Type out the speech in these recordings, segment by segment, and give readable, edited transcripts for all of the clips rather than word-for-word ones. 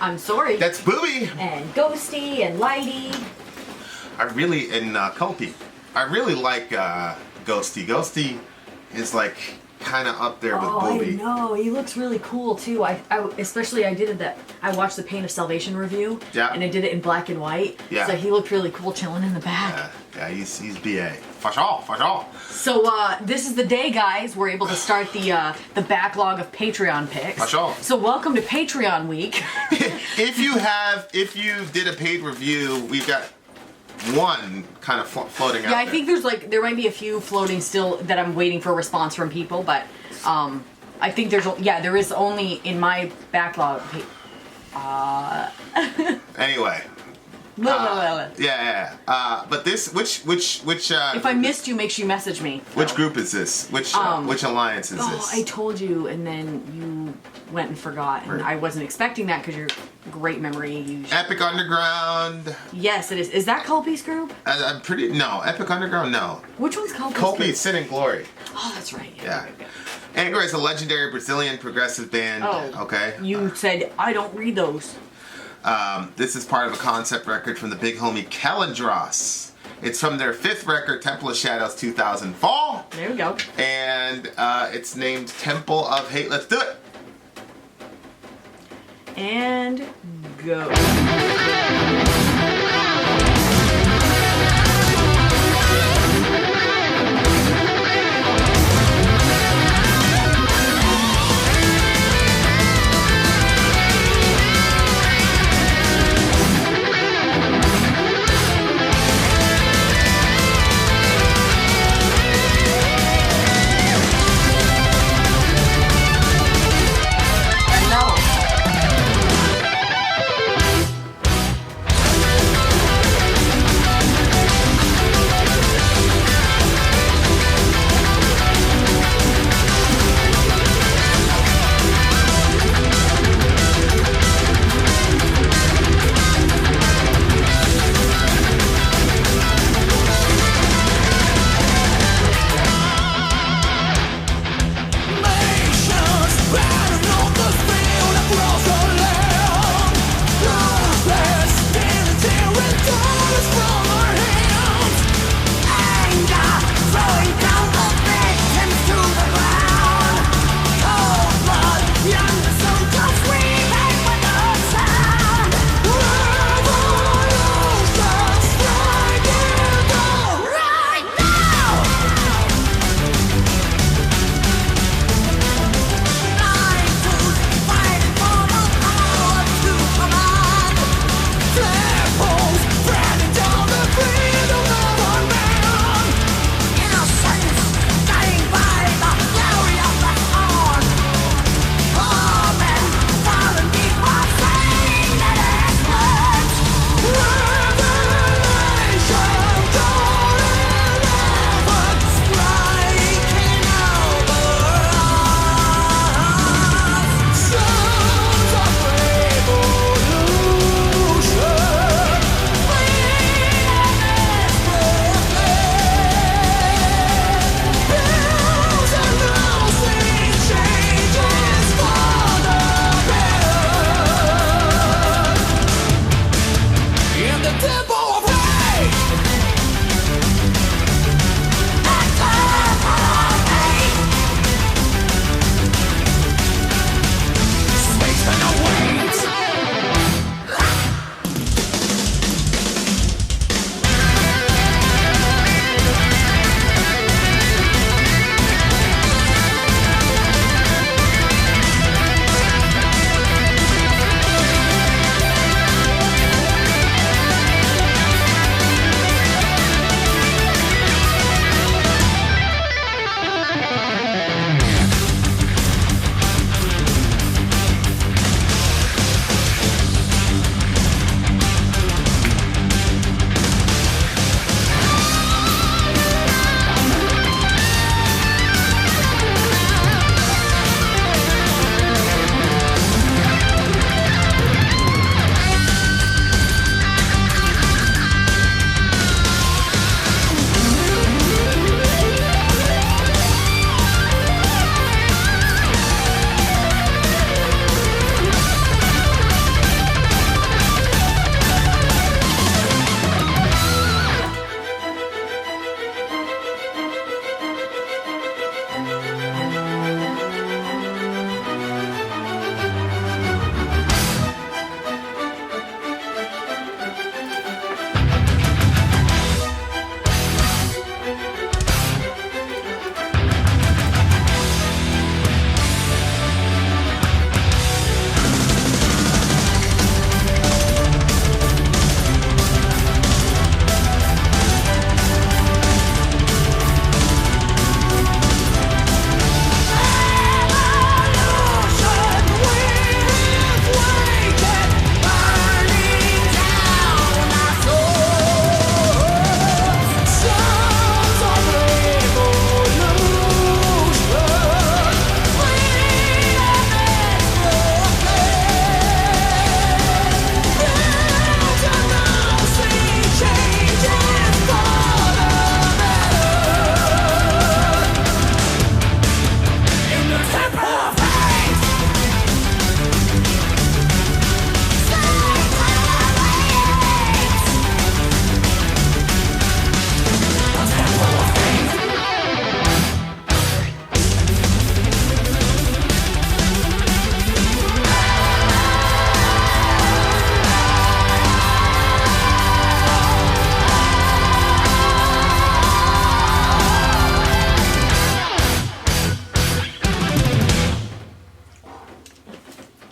I'm Sori. That's Booby. And Ghosty and Lighty. Culpy. I really like Ghosty. Ghosty is like kind of up there with Booby. I know. He looks really cool too. I did that. I watched the Pain of Salvation review. Yeah. And I did it in black and white. Yeah. So he looked really cool chilling in the back. Yeah, he's BA. For sure. So this is the day, guys. We're able to start the backlog of Patreon picks. For sure. So welcome to Patreon week. If you did a paid review, we've got one kind of floating out there. Yeah, I think there might be a few floating still that I'm waiting for a response from people, but I think there is only in my backlog. Anyway. Yeah. But this, which if I missed you, make sure you message me. Which group is this? Which alliance is this? I told you, and then you went and forgot, and I wasn't expecting that because you're great memory. Epic Underground. Yes, it is. Is that Culpy's group? No, Epic Underground. No. Which one's Culpy's Culpy group? Sin and Glory. Oh, that's right. Yeah. Angra is a legendary Brazilian progressive band. Oh. Okay. You said I don't read those. This is part of a concept record from the big homie Calendros. It's from their 5th record, Temple of Shadows 2004. There we go. And it's named Temple of Hate. Let's do it. And go.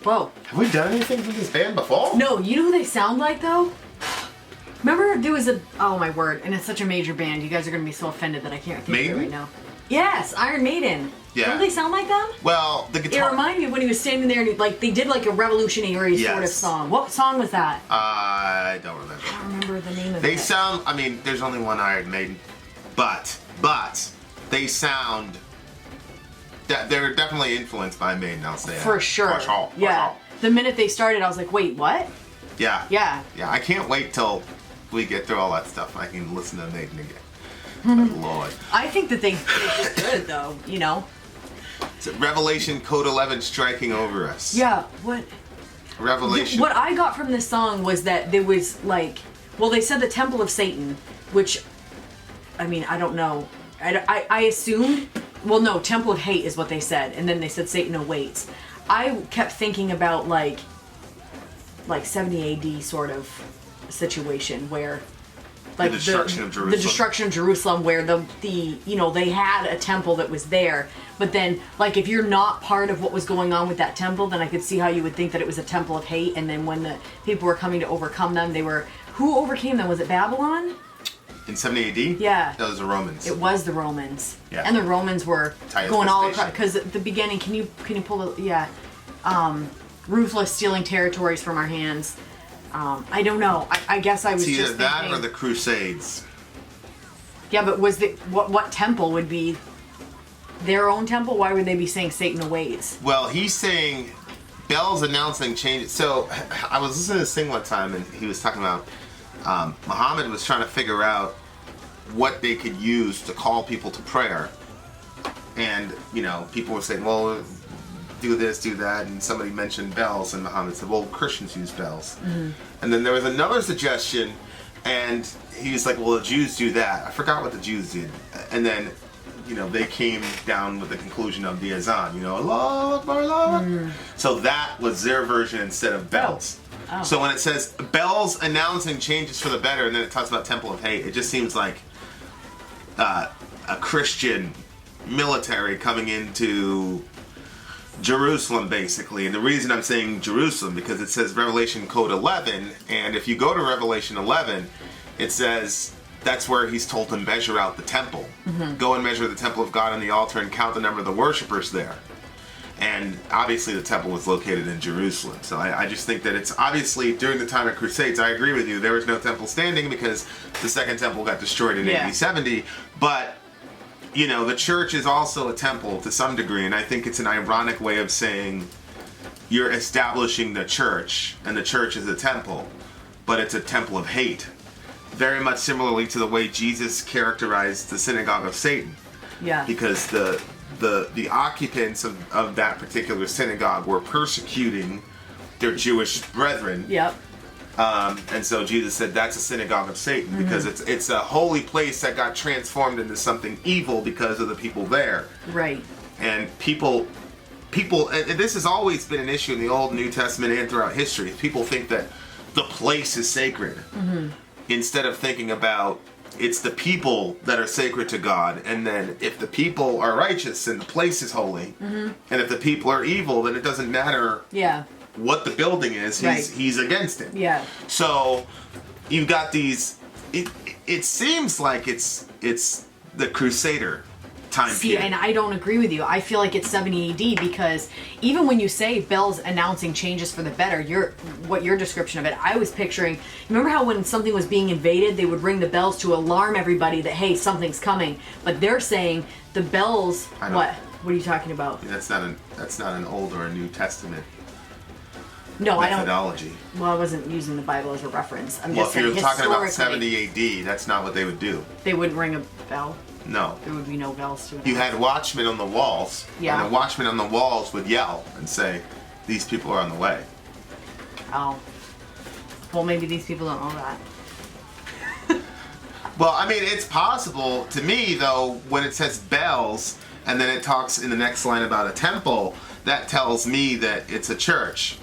Whoa. Have we done anything from this band before? No, you know who they sound like though? Remember there was oh my word, and it's such a major band. You guys are gonna be so offended that I can't think of it right now. Yes, Iron Maiden. Yeah. Don't they sound like them? Well, the guitar... It reminded me of when he was standing there and they did like a revolutionary sort of song. What song was that? I don't remember. I don't remember the name of it. They sound... I mean, there's only one Iron Maiden. But they sound... They're definitely influenced by Maiden, I'll say. For sure. For sure. Yeah. The minute they started, I was like, wait, what? Yeah. Yeah. Yeah, I can't wait till we get through all that stuff. I can listen to Maiden again. But Lord. I think that they did good though, you know? It's Revelation Code 11 striking over us. Yeah, what? Revelation. What I got from this song was that there was like, well, they said the Temple of Satan, which, I mean, I don't know. I assumed, well, no, Temple of Hate is what they said, and then they said Satan awaits. I kept thinking about like 70 AD sort of situation where like the destruction of Jerusalem. The destruction of Jerusalem, where the you know, they had a temple that was there, but then like if you're not part of what was going on with that temple, then I could see how you would think that it was a temple of hate. And then when the people were coming to overcome them, who overcame them? Was it Babylon? In 70 AD? Yeah. That was the Romans. It was the Romans. Yeah. And the Romans were Titus going all Vespasian. across, because at the beginning, can you pull the ruthless stealing territories from our hands. I don't know. I guess I was it's either just that thinking, or the Crusades. Yeah, but was the what temple would be their own temple? Why would they be saying Satan awaits? Well, he's saying bells announcing changes. So I was listening to this thing one time, and he was talking about Muhammad was trying to figure out what they could use to call people to prayer. And, you know, people were saying, well, do this, do that, and somebody mentioned bells, and Muhammad said, well, Christians use bells. Mm-hmm. And then there was another suggestion, and he was like, well, the Jews do that. I forgot what the Jews did. And then, you know, they came down with the conclusion of the Azan, you know, Allah Akbar, Allah Akbar. So that was their version instead of bells. Oh. So when it says bells announcing changes for the better, and then it talks about Temple of Hate, it just seems like a Christian military coming into Jerusalem, basically. And the reason I'm saying Jerusalem, because it says Revelation Code 11, and if you go to Revelation 11, it says that's where he's told to measure out the temple. Mm-hmm. Go and measure the temple of God and the altar and count the number of the worshipers there. And obviously the temple was located in Jerusalem. So I just think that it's obviously during the time of Crusades, I agree with you, there was no temple standing because the second temple got destroyed in AD 70. But, you know, the church is also a temple to some degree. And I think it's an ironic way of saying you're establishing the church, and the church is a temple, but it's a temple of hate. Very much similarly to the way Jesus characterized the synagogue of Satan. Yeah. Because the occupants of that particular synagogue were persecuting their Jewish brethren. Yep. And so Jesus said that's a synagogue of Satan, because it's a holy place that got transformed into something evil because of the people there. Right. And people, and this has always been an issue in the Old and New Testament and throughout history. People think that the place is sacred, instead of thinking about it's the people that are sacred to God, and then if the people are righteous, then the place is holy, and if the people are evil, then it doesn't matter what the building is. He's against it. Yeah. So you've got these. It seems like it's the Crusader time period. And I don't agree with you. I feel like it's 70 AD, because even when you say bells announcing changes for the better, your description of it, I was picturing, remember how when something was being invaded, they would ring the bells to alarm everybody that, hey, something's coming. But they're saying the bells, what are you talking about? That's not an Old or a New Testament methodology. I don't. Well, I wasn't using the Bible as a reference. I'm just if saying you're talking about 70 AD, that's not what they would do. They wouldn't ring a bell. No. There would be no bells to it. You had watchmen on the walls, and the watchmen on the walls would yell and say, these people are on the way. Oh. Well, maybe these people don't know that. Well, I mean, it's possible. To me, though, when it says bells, and then it talks in the next line about a temple, that tells me that it's a church.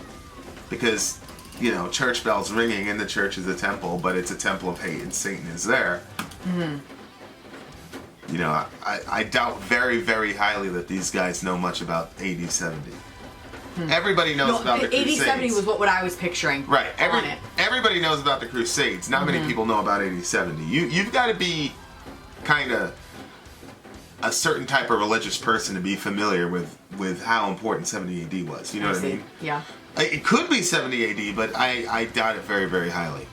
Because, you know, church bells ringing, and the church is a temple, but it's a temple of hate, and Satan is there. Mm-hmm. You know, I doubt very, very highly that these guys know much about AD 70. Everybody knows about the Crusades. 80-70 was what I was picturing. Right. On it. Everybody knows about the Crusades. Not many people know about 80-70. You've got to be kind of a certain type of religious person to be familiar with how important 70 AD was. You know what I mean? Yeah. It could be 70 AD, but I doubt it very, very highly.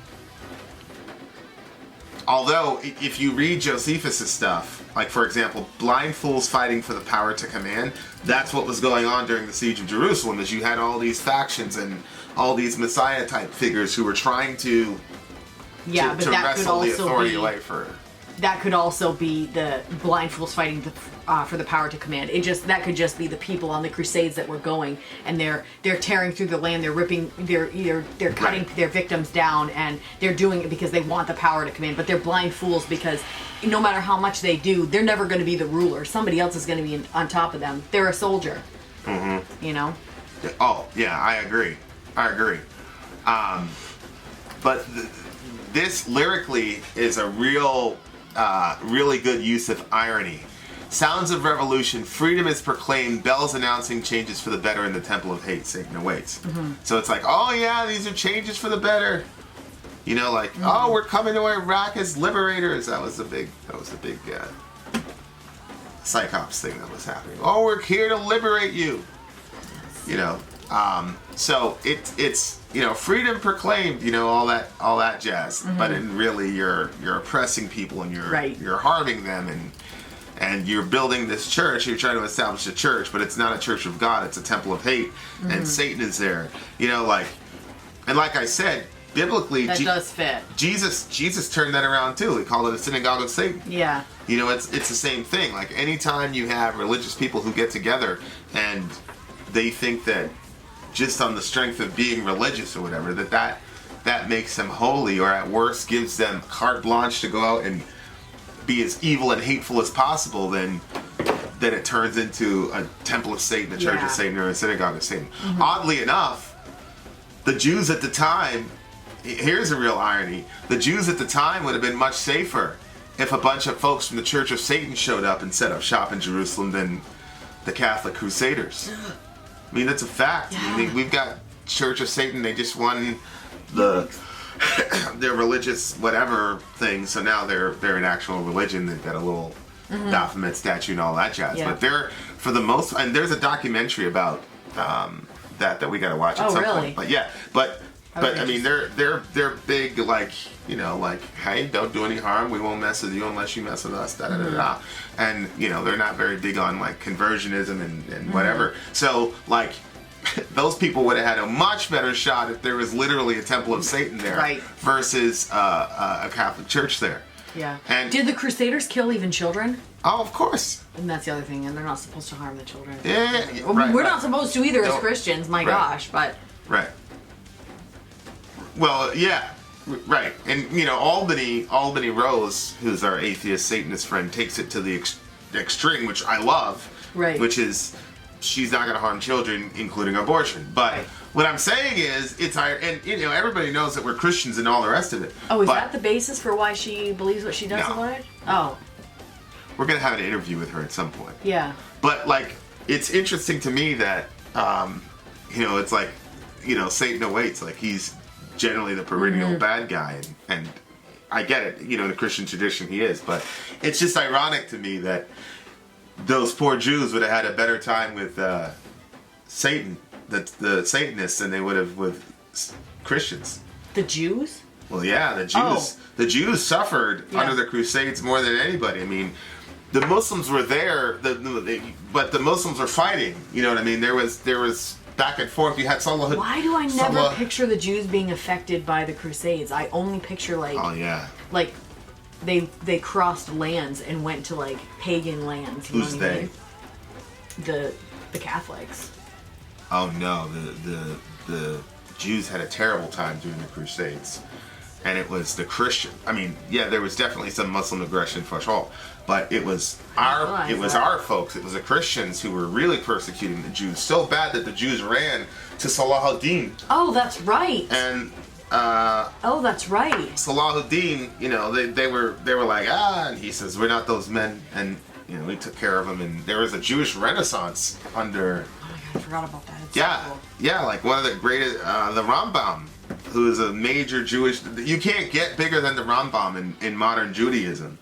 Although, if you read Josephus' stuff, like, for example, blind fools fighting for the power to command, that's what was going on during the siege of Jerusalem, is you had all these factions and all these Messiah-type figures who were trying to but that wrestle could the also authority be, away for... That could also be the blind fools fighting for the power to command. That could just be the people on the Crusades that were going, and they're tearing through the land. They're ripping. They're cutting their victims down, and they're doing it because they want the power to command. But they're blind fools because no matter how much they do, they're never going to be the ruler. Somebody else is going to be on top of them. They're a soldier. Mm-hmm. You know. Oh yeah, I agree. But this lyrically is a really good use of irony. Sounds of revolution, freedom is proclaimed, bells announcing changes for the better in the temple of hate, Satan awaits. So it's like, oh yeah, these are changes for the better. You know, like, oh, we're coming to Iraq as liberators. That was the big Psychops thing that was happening. Oh, we're here to liberate you. You know, so it's you know, freedom proclaimed, you know, all that jazz. But in really, you're oppressing people, and you're harming them, and you're building this church. You're trying to establish a church, but it's not a church of God. It's a temple of hate, and Satan is there. You know, like I said, biblically, that does fit. Jesus turned that around too. He called it a synagogue of Satan. Yeah. You know, it's the same thing. Like, anytime you have religious people who get together and they think that just on the strength of being religious or whatever, that makes them holy, or at worst gives them carte blanche to go out and be as evil and hateful as possible, then it turns into a temple of Satan, a church of Satan, or a synagogue of Satan. Oddly enough, the Jews at the time, here's a real irony, the Jews at the time would have been much safer if a bunch of folks from the Church of Satan showed up and set up shop in Jerusalem than the Catholic Crusaders. I mean, that's a fact. I mean, we've got Church of Satan. They just won their religious whatever thing, so now they're an actual religion. They've got a little Baphomet statue and all that jazz. Yeah. But they're, for the most, and there's a documentary about that we got to watch at some point. But yeah, but I mean, they're big, like, you know, like, hey, don't do any harm. We won't mess with you unless you mess with us. Da da da da. And you know, they're not very big on like conversionism and whatever. So like, those people would have had a much better shot if there was literally a temple of Satan there, versus a Catholic church there. Yeah. And did the Crusaders kill even children? Oh, of course. And that's the other thing, and they're not supposed to harm the children. Yeah. We're not supposed to either as Christians. My gosh, but. Right. Well, yeah, right, and you know, Albany Rose, who's our atheist Satanist friend, takes it to the extreme, which I love. Right. Which is, she's not going to harm children, including abortion. But what I'm saying is, and you know, everybody knows that we're Christians and all the rest of it. Oh, is that the basis for why she believes what she does about it? Oh. We're going to have an interview with her at some point. Yeah. But like, it's interesting to me that, you know, it's like, you know, Satan awaits, like he's generally the perennial bad guy, and I get it, you know, in the Christian tradition he is, but it's just ironic to me that those poor Jews would have had a better time with Satan, the Satanists, than they would have with Christians. The Jews? Well, yeah, the Jews suffered under the Crusades more than anybody. I mean, the Muslims were there, but the Muslims were fighting. You know what I mean? There was back and forth. You had Salah. Why do I never picture the Jews being affected by the Crusades? I only picture like like they crossed lands and went to like pagan lands. You Who's they? The Catholics. Oh no, the Jews had a terrible time during the Crusades, and it was the Christian. I mean, yeah, there was definitely some Muslim aggression for sure, but it was our folks. It was the Christians who were really persecuting the Jews so bad that the Jews ran to Salah ad-Din. Oh, that's right. And that's right. Salah ad-Din, you know, they were like, and he says, we're not those men, and you know, we took care of them, and there was a Jewish Renaissance under I forgot about that. It's Yeah, so cool. yeah, like one of the greatest, the Rambam, who is a major Jewish. You can't get bigger than the Rambam in modern Judaism,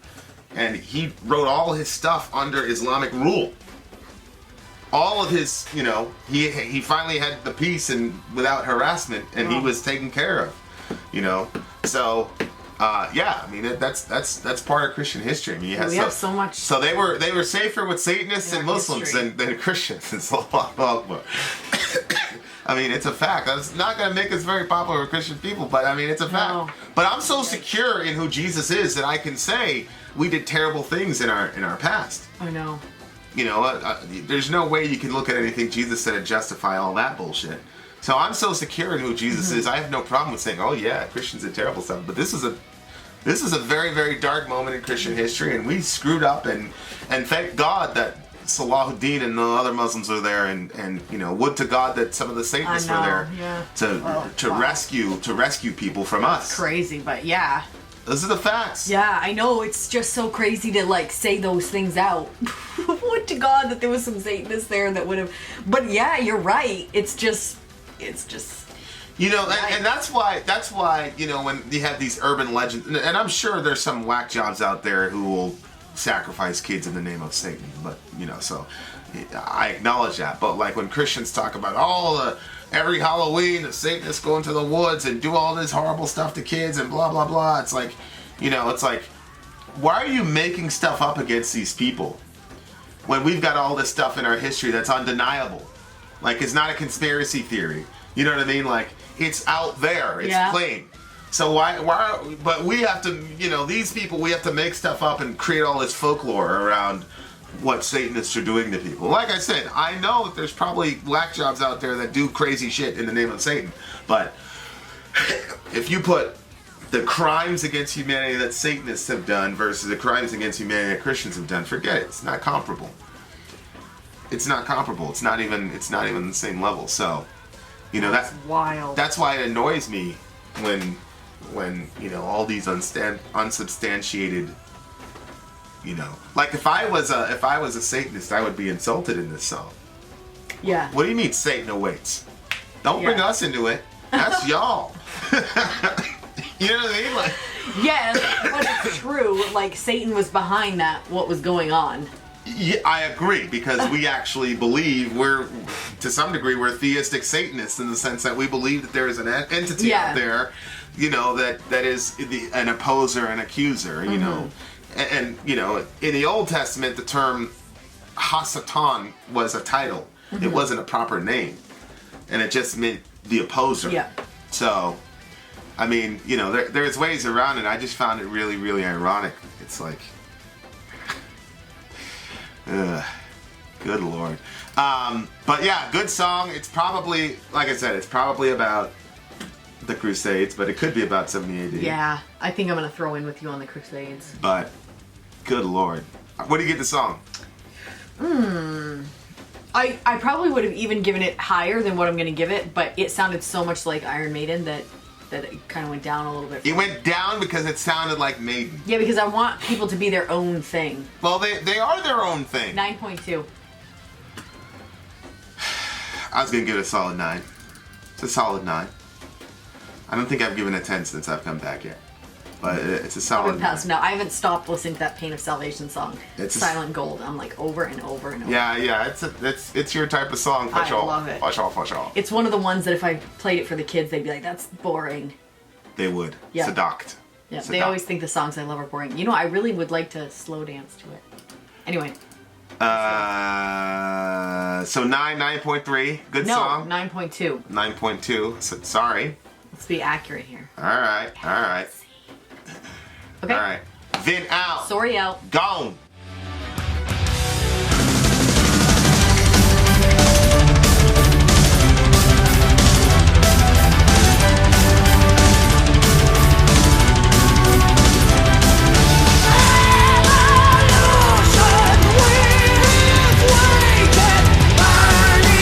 and he wrote all his stuff under Islamic rule. All of his, he finally had the peace and without harassment, and he was taken care of, So, yeah, I mean that's part of Christian history. I mean, We have so much. So they were safer with Satanists In and our Muslims history. than Christians. It's a lot more. I mean, it's a fact. That's not going to make us very popular with Christian people, but I mean, it's a fact. No. But I'm so secure in who Jesus is that I can say we did terrible things in our past. I know. There's no way you can look at anything Jesus said and justify all that bullshit. So I'm so secure in who Jesus is. I have no problem with saying, "Oh yeah, Christians did terrible stuff." But this is a very, very dark moment in Christian history, and we screwed up. And thank God that Salahuddin and the other Muslims are there, and would to God that some of the Satanists were there to rescue people from us. Crazy, but yeah. Those are the facts. Yeah, I know. It's just so crazy to say those things out. Would to God that there was some Satanists there that would have. But yeah, you're right. It's just. And that's why when you have these urban legends, and I'm sure there's some whack jobs out there who will sacrifice kids in the name of Satan, but so I acknowledge that. But like when Christians talk about every Halloween the Satanists go into the woods and do all this horrible stuff to kids and blah blah blah, it's like, why are you making stuff up against these people when we've got all this stuff in our history that's undeniable? Like, it's not a conspiracy theory. You know what I mean? Like, it's out there. It's plain. So but we have to, these people, we have to make stuff up and create all this folklore around what Satanists are doing to people. Like I said, I know that there's probably whack jobs out there that do crazy shit in the name of Satan. But if you put the crimes against humanity that Satanists have done versus the crimes against humanity that Christians have done, forget it. It's not comparable. It's not comparable. It's not even the same level. So, that's wild. That's why it annoys me when all these unsubstantiated, like if I was a Satanist, I would be insulted in this song. Yeah. What do you mean Satan awaits? Don't bring us into it. That's y'all. You know what I mean? Like, yeah, but it's true. Like, Satan was behind that. What was going on? Yeah, I agree, because we actually believe to some degree, we're theistic Satanists in the sense that we believe that there is an entity out there, that is an opposer and accuser, and in the Old Testament, the term Hasatan was a title. It wasn't a proper name, and it just meant the opposer. Yeah. So, I mean, there's ways around it. I just found it really, really ironic. It's like, good Lord. But yeah, good song. It's probably, like I said, it's probably about the Crusades, but it could be about 70 AD. Yeah, I think I'm going to throw in with you on the Crusades. But, good Lord. What do you get the song? I probably would have even given it higher than what I'm going to give it, but it sounded so much like Iron Maiden that it kind of went down a little bit. It went down because it sounded like Maiden. Yeah, because I want people to be their own thing. Well, they are their own thing. 9.2. I was going to give it a solid 9. It's a solid 9. I don't think I've given it 10 since I've come back yet. But it's a solid 9. No, I haven't stopped listening to that Pain of Salvation song. It's Silent Gold. I'm like over and over and over. Yeah, it's your type of song, for sure. I love it. For sure. It's one of the ones that if I played it for the kids, they'd be like, that's boring. They would. Yeah. Seduct. Yeah, they always think the songs I love are boring. I really would like to slow dance to it. Anyway. So 9.3. Good song. No, 9.2. 9.2. So, sorry. Let's be accurate here. All right. Okay. All right. Vin out. Sori out. Gone.